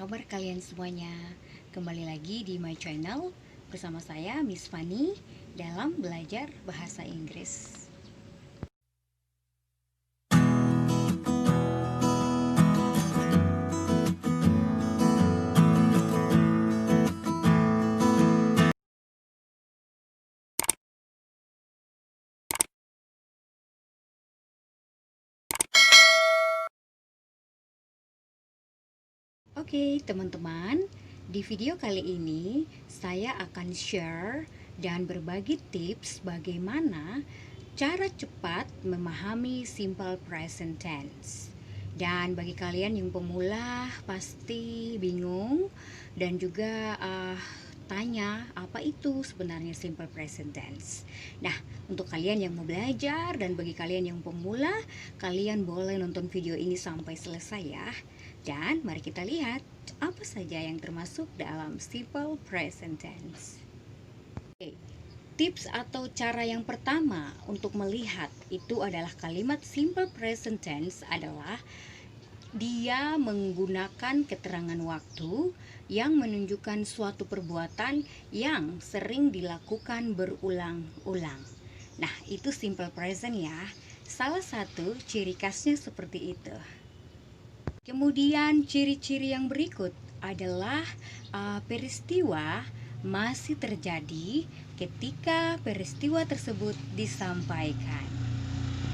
kabar kalian semuanya? Kembali lagi di my channel bersama saya Miss Fanny dalam belajar bahasa Inggris. Oke, teman-teman, di video kali ini saya akan share dan berbagi tips bagaimana cara cepat memahami simple present tense. Dan bagi kalian yang pemula pasti bingung dan juga tanya apa itu sebenarnya simple present tense. Nah, untuk kalian yang mau belajar dan bagi kalian yang pemula, kalian boleh nonton video ini sampai selesai ya. Dan mari kita lihat apa saja yang termasuk dalam simple present tense. Oke. Tips atau cara yang pertama untuk melihat itu adalah kalimat simple present tense adalah dia menggunakan keterangan waktu yang menunjukkan suatu perbuatan yang sering dilakukan berulang-ulang. Nah, itu simple present ya. Salah satu ciri khasnya seperti itu. Kemudian ciri-ciri yang berikut adalah peristiwa masih terjadi ketika peristiwa tersebut disampaikan.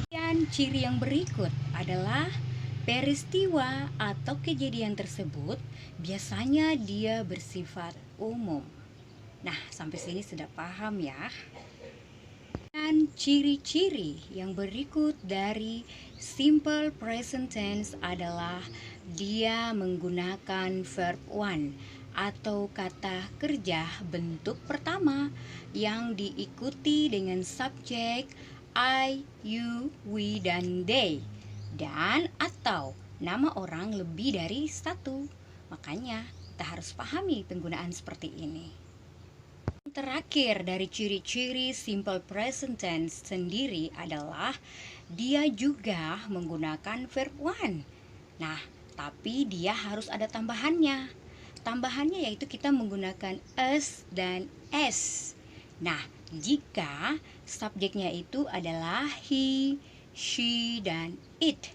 Dan ciri yang berikut adalah peristiwa atau kejadian tersebut biasanya dia bersifat umum. Nah, sampai sini sudah paham ya. Dan ciri-ciri yang berikut dari simple present tense adalah dia menggunakan verb one atau kata kerja bentuk pertama yang diikuti dengan subjek I, you, we, dan they, dan atau nama orang lebih dari satu. Makanya kita harus pahami penggunaan seperti ini. Terakhir dari ciri-ciri simple present tense sendiri adalah dia juga menggunakan verb one. Nah, tapi dia harus ada tambahannya. Tambahannya yaitu kita menggunakan us dan s. Nah, jika subjeknya itu adalah he, she, dan it,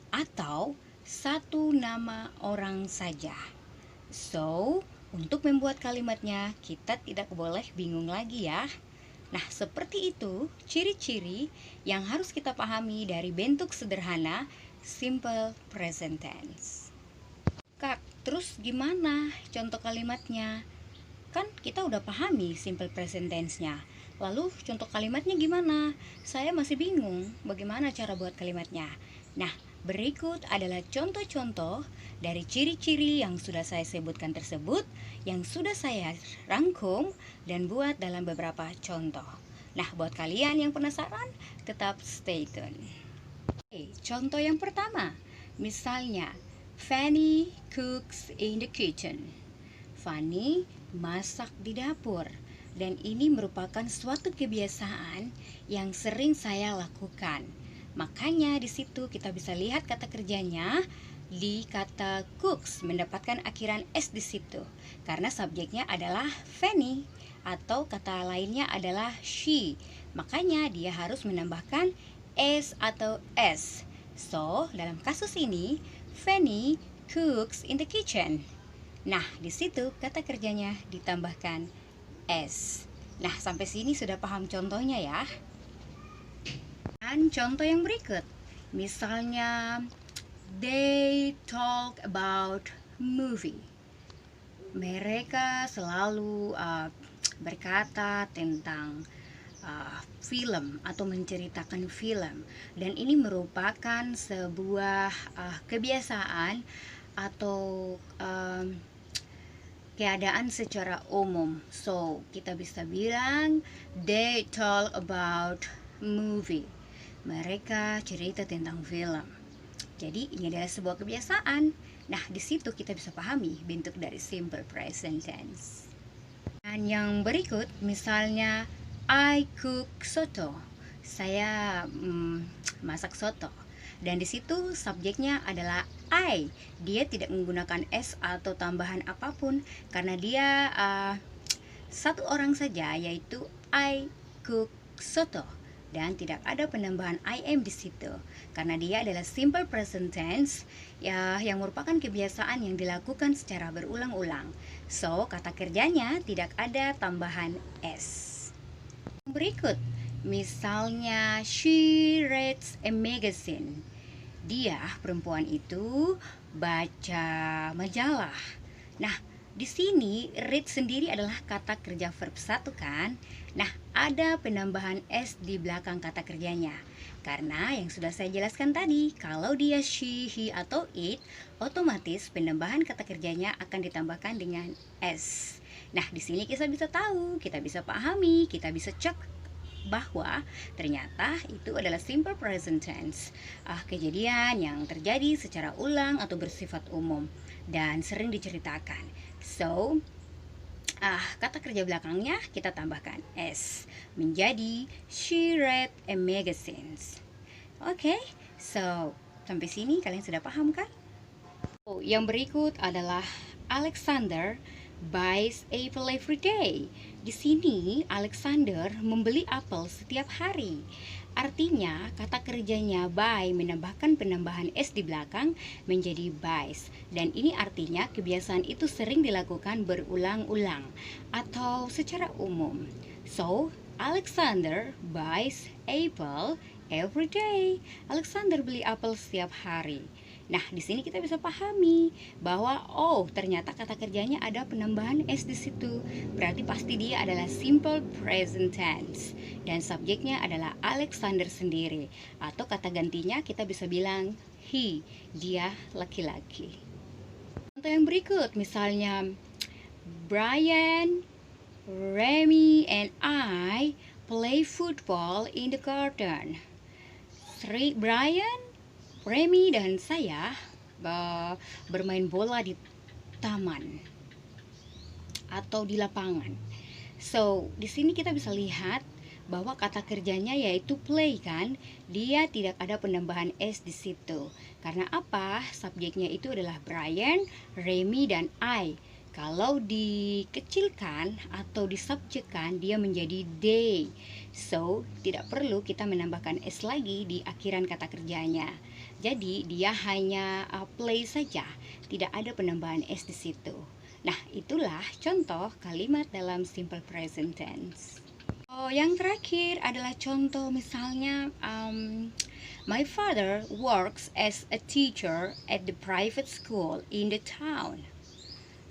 atau satu nama orang saja. So, untuk membuat kalimatnya, kita tidak boleh bingung lagi ya. Nah, seperti itu ciri-ciri yang harus kita pahami dari bentuk sederhana simple present tense. Kak, terus gimana contoh kalimatnya? Kan kita udah pahami simple present tense-nya. Lalu contoh kalimatnya gimana? Saya masih bingung bagaimana cara buat kalimatnya. Nah, berikut adalah contoh-contoh dari ciri-ciri yang sudah saya sebutkan tersebut, yang sudah saya rangkum dan buat dalam beberapa contoh. Nah, buat kalian yang penasaran, tetap stay tune. Oke, contoh yang pertama, misalnya, Fanny cooks in the kitchen. Fanny masak di dapur. Dan ini merupakan suatu kebiasaan yang sering saya lakukan. Makanya di situ kita bisa lihat kata kerjanya di kata cooks mendapatkan akhiran s di situ karena subjeknya adalah Fanny atau kata lainnya adalah she. Makanya dia harus menambahkan s atau s. So, dalam kasus ini Fanny cooks in the kitchen. Nah, di situ kata kerjanya ditambahkan s. Nah, sampai sini sudah paham contohnya ya. Dan contoh yang berikut, misalnya they talk about movie. Mereka selalu berkata tentang film atau menceritakan film, dan ini merupakan sebuah kebiasaan atau keadaan secara umum. So, kita bisa bilang they talk about movie. Mereka cerita tentang film. Jadi, ini adalah sebuah kebiasaan. Nah, di situ kita bisa pahami bentuk dari simple present tense. Dan yang berikut, misalnya I cook soto. Saya masak soto. Dan di situ subjeknya adalah I. Dia tidak menggunakan S atau tambahan apapun karena dia satu orang saja, yaitu I cook soto, dan tidak ada penambahan IM di situ karena dia adalah simple present tense ya, yang merupakan kebiasaan yang dilakukan secara berulang-ulang. So, kata kerjanya tidak ada tambahan S. Berikut, misalnya she reads a magazine. Dia, perempuan itu, baca majalah. Nah, di sini read sendiri adalah kata kerja verb 1 kan? Nah, ada penambahan S di belakang kata kerjanya. Karena yang sudah saya jelaskan tadi, kalau dia she, he, atau it, otomatis penambahan kata kerjanya akan ditambahkan dengan S. Nah, di sini kita bisa tahu, kita bisa pahami, kita bisa cek bahwa ternyata itu adalah simple present tense, kejadian yang terjadi secara ulang atau bersifat umum dan sering diceritakan. So, kata kerja belakangnya kita tambahkan S menjadi she read a magazine. Oke, so sampai sini kalian sudah paham kan? Yang berikut adalah Alexander buys apple every day. Di sini Alexander membeli apel setiap hari. Artinya kata kerjanya buy menambahkan penambahan S di belakang menjadi buys. Dan ini artinya kebiasaan itu sering dilakukan berulang-ulang atau secara umum. So, Alexander buys apple every day. Alexander beli apel setiap hari. Nah, di sini kita bisa pahami bahwa ternyata kata kerjanya ada penambahan S di situ. Berarti pasti dia adalah simple present tense dan subjeknya adalah Alexander sendiri. Atau kata gantinya kita bisa bilang he, dia laki-laki. Contoh yang berikut misalnya Brian, Remy, and I play football in the garden. Brian, Remy, dan saya bermain bola di taman atau di lapangan. So, di sini kita bisa lihat bahwa kata kerjanya yaitu play kan, dia tidak ada penambahan S di situ. Karena apa? Subjeknya itu adalah Brian, Remy, dan I. Kalau dikecilkan atau disubjekkan, dia menjadi they. So, tidak perlu kita menambahkan S lagi di akhiran kata kerjanya. Jadi, dia hanya play saja, tidak ada penambahan S di situ. Nah, itulah contoh kalimat dalam simple present tense. Yang terakhir adalah contoh misalnya, my father works as a teacher at the private school in the town.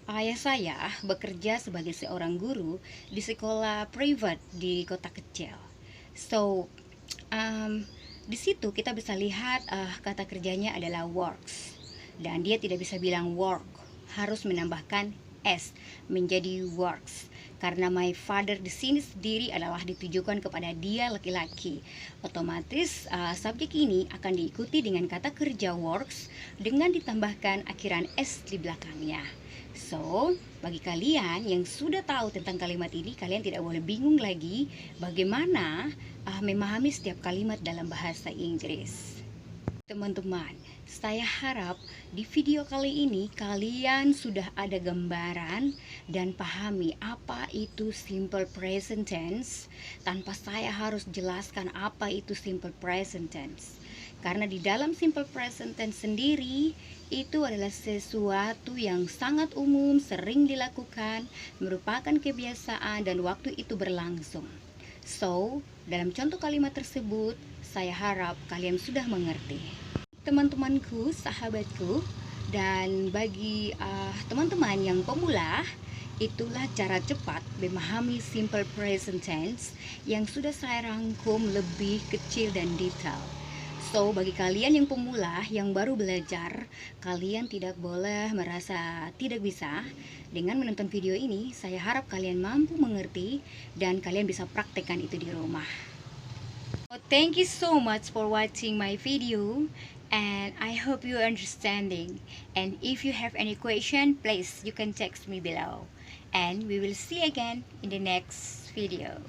Ayah saya bekerja sebagai seorang guru di sekolah private di kota kecil. So, di situ kita bisa lihat kata kerjanya adalah works. Dan dia tidak bisa bilang work, harus menambahkan S menjadi works. Karena my father di sini sendiri adalah ditujukan kepada dia laki-laki. Otomatis subjek ini akan diikuti dengan kata kerja works dengan ditambahkan akhiran S di belakangnya. So, bagi kalian yang sudah tahu tentang kalimat ini, kalian tidak boleh bingung lagi bagaimana memahami setiap kalimat dalam bahasa Inggris. Teman-teman, saya harap di video kali ini kalian sudah ada gambaran dan pahami apa itu simple present tense tanpa saya harus jelaskan apa itu simple present tense. Karena di dalam simple present tense sendiri itu adalah sesuatu yang sangat umum, sering dilakukan, merupakan kebiasaan dan waktu itu berlangsung. So, dalam contoh kalimat tersebut, saya harap kalian sudah mengerti. Teman-temanku, sahabatku, dan bagi teman-teman yang pemula, itulah cara cepat memahami simple present tense yang sudah saya rangkum lebih kecil dan detail. So, bagi kalian yang pemula, yang baru belajar, kalian tidak boleh merasa tidak bisa. Dengan menonton video ini, saya harap kalian mampu mengerti dan kalian bisa praktekkan itu di rumah. Thank you so much for watching my video, and I hope you are understanding. And if you have any question, please you can text me below. And we will see again in the next video.